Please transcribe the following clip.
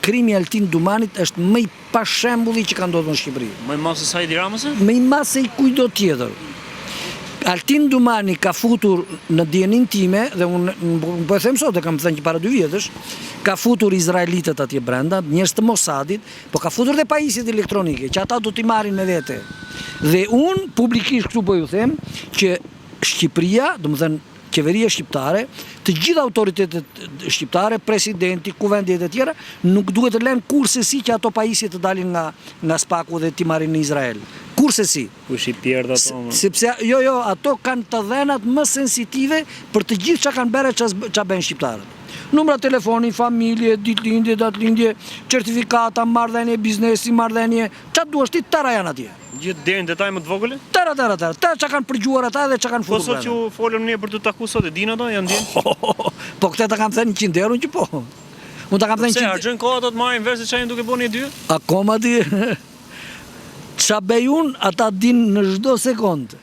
krimi i Altin Dumanit është më i pashembulli që ka ndodhur në Shqipëri. Më i madh se sa i Ramës? Më i madh se i kujdo tjetër. Altin Dumani ka futur në dienin time, dhe unë po e them sot, e kam thënë që para 2 vjetësh, ka futur izraelitët atje brenda, njerëz të Mossadit, po ka futur dhe pajisjet elektronike, që ata do t'i marrin me vete. Dhe unë publikisht këtu po ju them që Shqipëria, domethënë qeveria shqiptare, të gjitha autoritetet shqiptare, presidenti, kuvendet e tjera, nuk duhet të lënë kurrësi që ato pajisje të dalin nga spaku dhe t'i marrin në Izrael. Kurrësi. Kush i pierd ato? Sepse ato kanë të dhenat më sensitive për të gjithë çka kanë bërë çka bën shqiptarët. Numra telefoni, familje, ditëlindje, datëlindje, certifikata, marrëdhënie biznesi, marrëdhënie, çfarë duash ti tëra janë atje. Gjithë deri në detaj më të vogël? Tëra, çka kanë përgjuar ata dhe çka kanë futur. Po sot që folëm ne për të takuar sot, e din ato, janë ndjen? Po këtë ta kam thënë 100 euro që po. Unë ta kam thënë 100. Se harxhën kohë ato të marrin vesh se çfarë duke bënë dy? Akoma di. Ç'a bëj unë, ata din në çdo sekondë.